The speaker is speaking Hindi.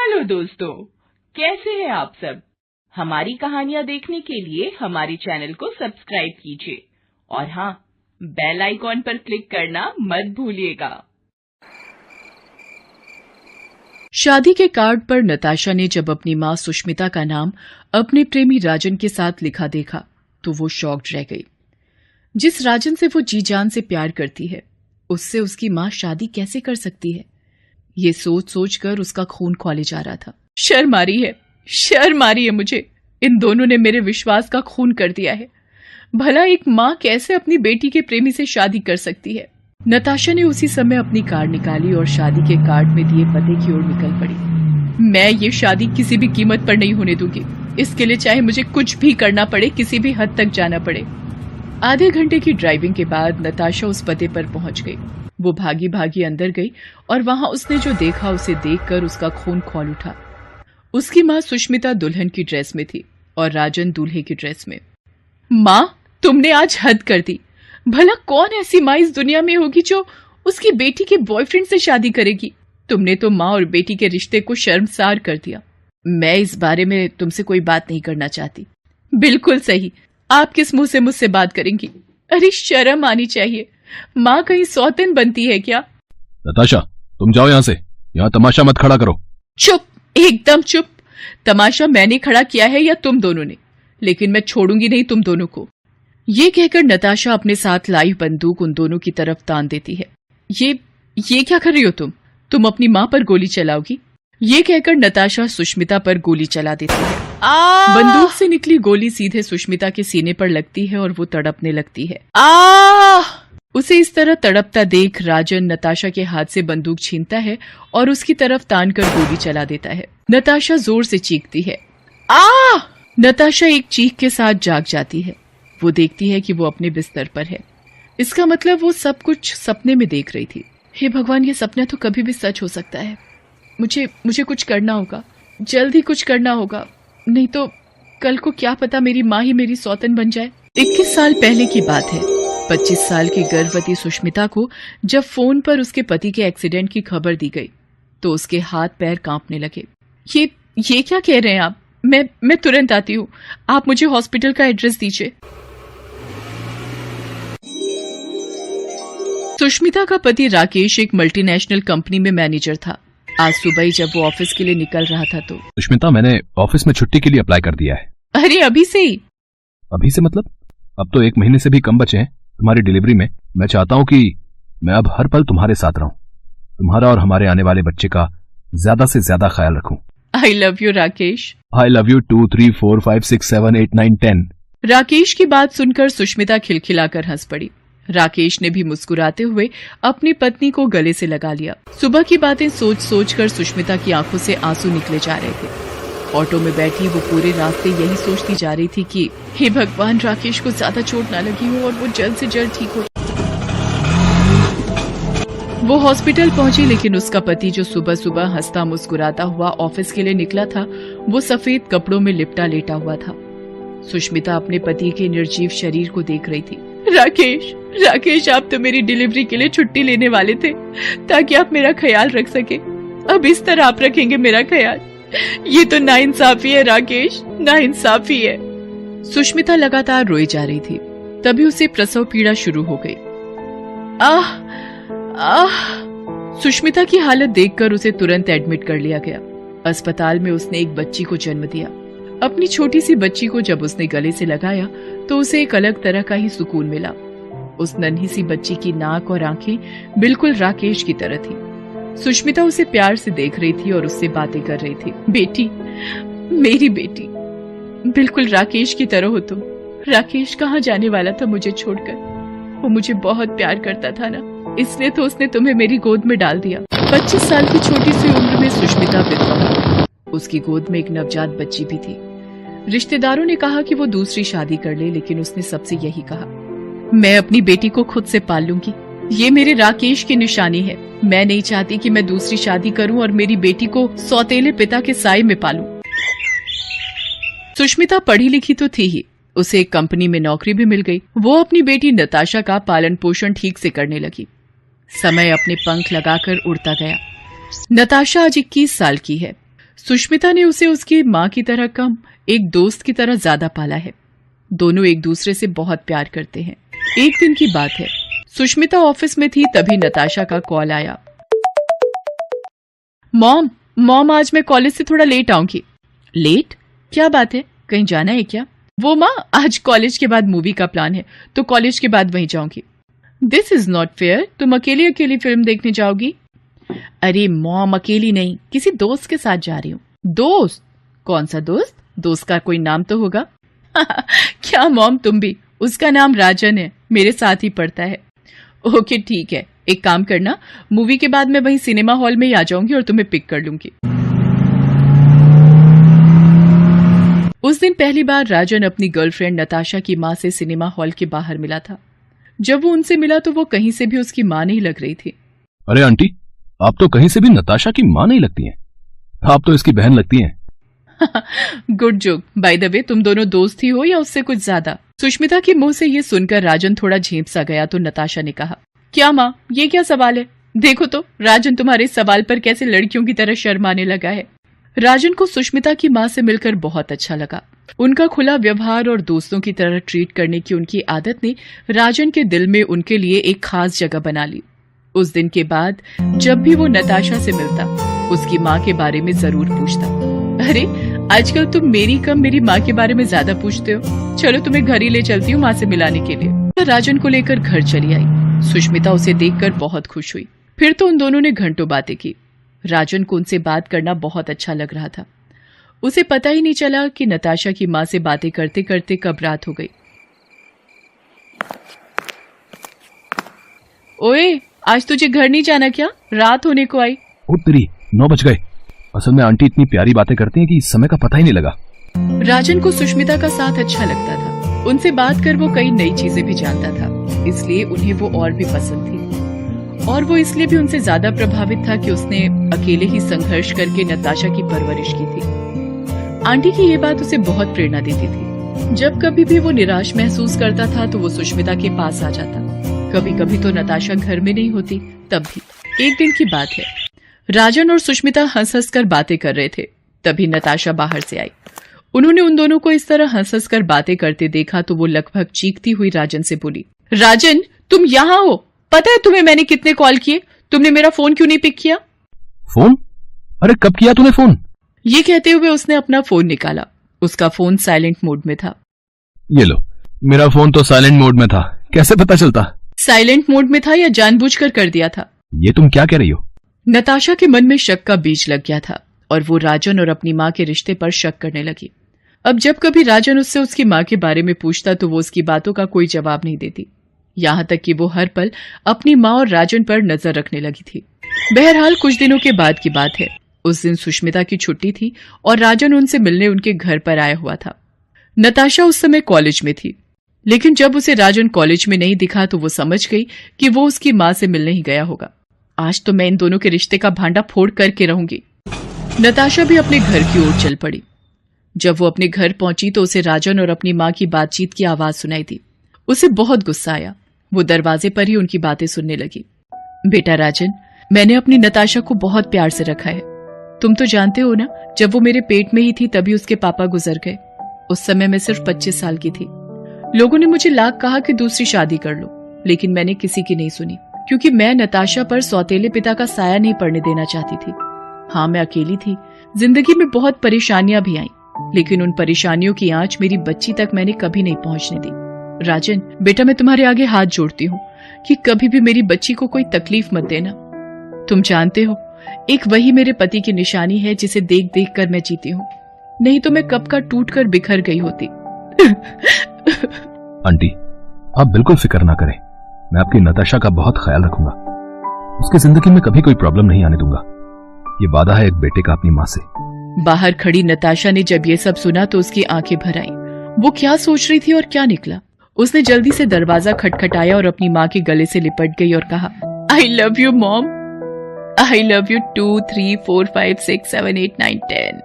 हेलो दोस्तों, कैसे हैं आप सब। हमारी कहानियां देखने के लिए हमारे चैनल को सब्सक्राइब कीजिए और हाँ, बेल आइकॉन पर क्लिक करना मत भूलिएगा। शादी के कार्ड पर नताशा ने जब अपनी मां सुष्मिता का नाम अपने प्रेमी राजन के साथ लिखा देखा तो वो शॉक्ड रह गई। जिस राजन से वो जी जान से प्यार करती है, उससे उसकी मां शादी कैसे कर सकती है। ये सोच सोच कर उसका खून खौले जा रहा था। शर्म आ रही है मुझे। इन दोनों ने मेरे विश्वास का खून कर दिया है। भला एक मां कैसे अपनी बेटी के प्रेमी से शादी कर सकती है। नताशा ने उसी समय अपनी कार्ड निकाली और शादी के कार्ड में दिए पते की ओर निकल पड़ी। मैं ये शादी किसी भी कीमत पर नहीं होने दूंगी। इसके लिए चाहे मुझे कुछ भी करना पड़े, किसी भी हद तक जाना पड़े। आधे घंटे की ड्राइविंग के बाद नताशा उस पते पर पहुंच गई। वो भागी भागी अंदर गई और वहां उसने जो देखा उसे देखकर उसका खून खौल उठा। उसकी मां सुष्मिता दुल्हन की ड्रेस में थी और राजन दूल्हे की ड्रेस में। मां, तुमने आज हद कर दी। भला कौन ऐसी मां इस दुनिया में होगी जो उसकी बेटी के बॉयफ्रेंड से शादी करेगी। तुमने तो मां और बेटी के रिश्ते को शर्मसार कर दिया। मैं इस बारे में तुमसे कोई बात नहीं करना चाहती। बिल्कुल सही, आप किस मुंह से मुझसे बात करेंगी। अरे शर्म आनी चाहिए। माँ कहीं सौतेन बनती है क्या। नताशा, तुम जाओ यहाँ से। यहाँ तमाशा मत खड़ा करो। चुप, एकदम चुप। तमाशा मैंने खड़ा किया है या तुम दोनों ने, लेकिन मैं छोड़ूंगी नहीं तुम दोनों को। ये कहकर नताशा अपने साथ लाई बंदूक उन दोनों की तरफ तान देती है। ये क्या कर रही हो तुम अपनी माँ पर गोली चलाओगी। ये कहकर नताशा सुष्मिता पर गोली चला देती है। बंदूक से निकली गोली सीधे सुष्मिता के सीने पर लगती है और वो तड़पने लगती है। उसे इस तरह तड़पता देख राजन नताशा के हाथ से बंदूक छीनता है और उसकी तरफ तान कर गोली चला देता है। नताशा जोर से चीखती है। नताशा एक चीख के साथ जाग जाती है। वो देखती है कि वो अपने बिस्तर पर है। इसका मतलब वो सब कुछ सपने में देख रही थी। हे भगवान, ये सपना तो कभी भी सच हो सकता है। मुझे कुछ करना होगा, जल्द ही कुछ करना होगा, नहीं तो कल को क्या पता मेरी माँ ही मेरी सौतन बन जाए। 21 साल पहले की बात है। 25 साल की गर्भवती सुष्मिता को जब फोन पर उसके पति के एक्सीडेंट की खबर दी गई तो उसके हाथ पैर कांपने लगे। ये क्या कह रहे हैं आप। मैं तुरंत आती हूँ। आप मुझे हॉस्पिटल का एड्रेस दीजिए। सुष्मिता का पति राकेश एक मल्टीनेशनल कंपनी में मैनेजर था। आज सुबह ही जब वो ऑफिस के लिए निकल रहा था तो सुष्मिता, मैंने ऑफिस में छुट्टी के लिए अप्लाई कर दिया है। अरे अभी से ही? अभी से मतलब अब तो 1 महीने से भी कम बचे हैं तुम्हारी डिलीवरी में। मैं चाहता हूँ कि मैं अब हर पल तुम्हारे साथ रहूं, तुम्हारा और हमारे आने वाले बच्चे का ज्यादा से ज्यादा ख्याल रखूं। I love you Rakesh. I love you 2 3 4 5 6 7 8 9 10। Rakesh की बात सुनकर सुष्मिता खिलखिलाकर हंस पड़ी। राकेश ने भी मुस्कुराते हुए अपनी पत्नी को गले से लगा लिया। सुबह की बातें सोच सोच कर सुष्मिता की आंखों से आंसू निकले जा रहे थे। ऑटो में बैठी वो पूरे रास्ते यही सोचती जा रही थी कि हे भगवान, राकेश को ज्यादा चोट ना लगी हो और वो जल्द से जल्द ठीक हो। वो हॉस्पिटल पहुंची, लेकिन उसका पति जो सुबह सुबह हंसता मुस्कुराता हुआ ऑफिस के लिए निकला था, वो सफेद कपड़ों में लिपटा लेटा हुआ था। सुष्मिता अपने पति के निर्जीव शरीर को देख रही थी। राकेश, आप तो मेरी डिलीवरी के लिए छुट्टी लेने वाले थे ताकि आप मेरा ख्याल रख सके। अब इस तरह आप रखेंगे मेरा ख्याल। ये तो नाइंसाफी है राकेश, नाइंसाफी है। सुष्मिता लगातार रोई जा रही थी। तभी उसे प्रसव पीड़ा शुरू हो गई। सुष्मिता की हालत देखकर उसे तुरंत एडमिट कर लिया गया। अस्पताल में उसने एक बच्ची को जन्म दिया। अपनी छोटी सी बच्ची को जब उसने गले से लगाया तो उसे एक अलग तरह का ही सुकून मिला। उस नन्ही सी बच्ची की नाक और आंखें बिल्कुल राकेश की तरह थी। सुष्मिता उसे प्यार से देख रही थी और उससे बातें कर रही थी। बेटी, मेरी बेटी, बिल्कुल राकेश की तरह हो तुम। राकेश कहाँ जाने वाला था मुझे छोड़कर। वो मुझे बहुत प्यार करता था ना, इसलिए तो उसने तुम्हें मेरी गोद में डाल दिया। 25 साल की छोटी सी उम्र में सुष्मिता विधवा हुई। उसकी गोद में एक नवजात बच्ची भी थी। रिश्तेदारों ने कहा कि वो दूसरी शादी कर ले, लेकिन उसने सबसे यही कहा, मैं अपनी बेटी को खुद से पाल लूंगी। ये मेरे राकेश की निशानी है। मैं नहीं चाहती कि मैं दूसरी शादी करूं और मेरी बेटी को सौतेले पिता के साए में पालूं। सुष्मिता पढ़ी लिखी तो थी ही, उसे एक कंपनी में नौकरी भी मिल गई। वो अपनी बेटी नताशा का पालन पोषण ठीक से करने लगी। समय अपने पंख लगाकर उड़ता गया। नताशा आज 21 साल की है। सुष्मिता ने उसे उसकी माँ की तरह कम, एक दोस्त की तरह ज्यादा पाला है। दोनों एक दूसरे से बहुत प्यार करते हैं। एक दिन की बात है, सुष्मिता ऑफिस में थी, तभी नताशा का कॉल आया। मॉम आज मैं कॉलेज से थोड़ा लेट आऊंगी। लेट? क्या बात है, कहीं जाना है क्या? वो माँ, आज कॉलेज के बाद मूवी का प्लान है, तो कॉलेज के बाद वहीं जाऊंगी। दिस इज नॉट फेयर, तुम अकेली अकेली फिल्म देखने जाओगी? अरे मॉम, अकेली नहीं, किसी दोस्त के साथ जा रही हूँ। दोस्त? कौन सा दोस्त? दोस्त का कोई नाम तो होगा। क्या मॉम, तुम भी? उसका नाम राजन है, मेरे साथ ही पढ़ता है। ओके ठीक है, एक काम करना, मूवी के बाद मैं वहीं सिनेमा हॉल में ही आ जाऊंगी और तुम्हें पिक कर लूंगी। उस दिन पहली बार राजन अपनी गर्लफ्रेंड नताशा की माँ से सिनेमा हॉल के बाहर मिला था। जब वो उनसे मिला तो वो कहीं से भी उसकी माँ नहीं लग रही थी। अरे आंटी, आप तो कहीं से भी नताशा की माँ नहीं लगती हैं। आप तो इसकी बहन लगती हैं। Good joke. By the way, तुम दोनों दोस्त ही हो या उससे कुछ ज्यादा? सुष्मिता के मुंह से ये सुनकर राजन थोड़ा झेप सा गया तो नताशा ने कहा, क्या माँ, ये क्या सवाल है? देखो तो राजन तुम्हारे सवाल पर कैसे लड़कियों की तरह शर्माने लगा है। राजन को सुष्मिता की माँ से मिलकर बहुत अच्छा लगा। उनका खुला व्यवहार और दोस्तों की तरह ट्रीट करने की उनकी आदत ने राजन के दिल में उनके लिए एक खास जगह बना ली। उस दिन के बाद जब भी वो नताशा से मिलता, उसकी माँ के बारे में जरूर पूछता। अरे आजकल तुम मेरी कम मेरी माँ के बारे में ज्यादा पूछते हो। चलो तुम्हें घर ही ले चलती हूँ माँ से मिलाने के लिए। राजन को लेकर घर चली आई। सुष्मिता उसे देखकर बहुत खुश हुई। फिर तो उन दोनों ने घंटों बातें की। राजन को उनसे बात करना बहुत अच्छा लग रहा था। उसे पता ही नहीं चला कि नताशा की माँ से बातें करते करते कब रात हो गई। ओए, आज तुझे घर नहीं जाना क्या? रात होने को आई। ओ तेरी, 9 बज गए। असल में आंटी इतनी प्यारी बातें करती हैं कि समय का पता ही नहीं लगा। राजन को सुष्मिता का साथ अच्छा लगता था। उनसे बात कर वो कई नई चीजें भी जानता था, इसलिए उन्हें वो और भी पसंद थी। और वो इसलिए भी उनसे ज्यादा प्रभावित था कि उसने अकेले ही संघर्ष करके नताशा की परवरिश की थी। आंटी की ये बात उसे बहुत प्रेरणा देती थी। जब कभी भी वो निराश महसूस करता था तो वो सुष्मिता के पास आ जाता। कभी कभी तो नताशा घर में नहीं होती, तब भी। एक दिन की बात है, राजन और सुष्मिता हंस हंस कर बातें कर रहे थे। तभी नताशा बाहर से आई। उन्होंने उन दोनों को इस तरह हंस हंस कर बातें करते देखा तो वो लगभग चीखती हुई राजन से बोली, राजन, तुम यहाँ हो? पता है तुम्हें मैंने कितने कॉल किए? तुमने मेरा फोन क्यों नहीं पिक किया? फोन? अरे कब किया तूने फोन? ये कहते हुए उसने अपना फोन निकाला। उसका फोन साइलेंट मोड में था। ये लो, मेरा फोन तो साइलेंट मोड में था, कैसे पता चलता? साइलेंट मोड में था या जानबूझकर कर दिया था? ये तुम क्या कह रही हो? नताशा के मन में शक का बीज लग गया था और वो राजन और अपनी माँ के रिश्ते पर शक करने लगी। अब जब कभी राजन उससे उसकी माँ के बारे में पूछता तो वो उसकी बातों का कोई जवाब नहीं देती। यहाँ तक कि वो हर पल अपनी माँ और राजन पर नजर रखने लगी थी। बहरहाल कुछ दिनों के बाद की बात है। उस दिन सुष्मिता की छुट्टी थी और राजन उनसे मिलने उनके घर पर आया हुआ था। नताशा उस समय कॉलेज में थी, लेकिन जब उसे राजन कॉलेज में नहीं दिखा तो वो समझ गई कि वो उसकी माँ से मिलने ही गया होगा। आज तो मैं इन दोनों के रिश्ते का भांडा फोड़ करके रहूंगी। नताशा भी अपने घर की ओर चल पड़ी। जब वो अपने घर पहुंची तो उसे राजन और अपनी माँ की बातचीत की आवाज सुनाई दी। उसे बहुत गुस्सा आया। वो दरवाजे पर ही उनकी बातें सुनने लगी। बेटा राजन, मैंने अपनी नताशा को बहुत प्यार से रखा है। तुम तो जानते हो ना, जब वो मेरे पेट में ही थी तभी उसके पापा गुजर गए। उस समय मैं सिर्फ 25 साल की थी। लोगों ने मुझे लाख कहा कि दूसरी शादी कर लो, लेकिन मैंने किसी की नहीं सुनी, क्योंकि मैं नताशा पर सौतेले पिता का साया नहीं पड़ने देना चाहती थी। हाँ, मैं अकेली थी। जिंदगी में बहुत परेशानियां भी आईं, लेकिन उन परेशानियों की आंच मेरी बच्ची तक मैंने कभी नहीं पहुंचने दी। राजन बेटा, मैं तुम्हारे आगे हाथ जोड़ती हूँ कि कभी भी मेरी बच्ची को कोई तकलीफ मत देना। तुम जानते हो, एक वही मेरे पति की निशानी है जिसे देख देख कर मैं जीती हूँ, नहीं तो मैं कब का टूट कर बिखर गई होती। आंटी, आप बिल्कुल फिक्र ना करें। मैं आपकी नताशा का बहुत ख्याल रखूंगा। उसकी जिंदगी में कभी कोई प्रॉब्लम नहीं आने दूंगा। ये वादा है एक बेटे का अपनी माँ से। बाहर खड़ी नताशा ने जब ये सब सुना तो उसकी आंखें भर आईं। वो क्या सोच रही थी और क्या निकला। उसने जल्दी से दरवाजा खटखटाया और अपनी माँ के गले से लिपट गई और कहा, I love you mom. I love you 2, 3, 4, 5, 6, 7, 8, 9, 10।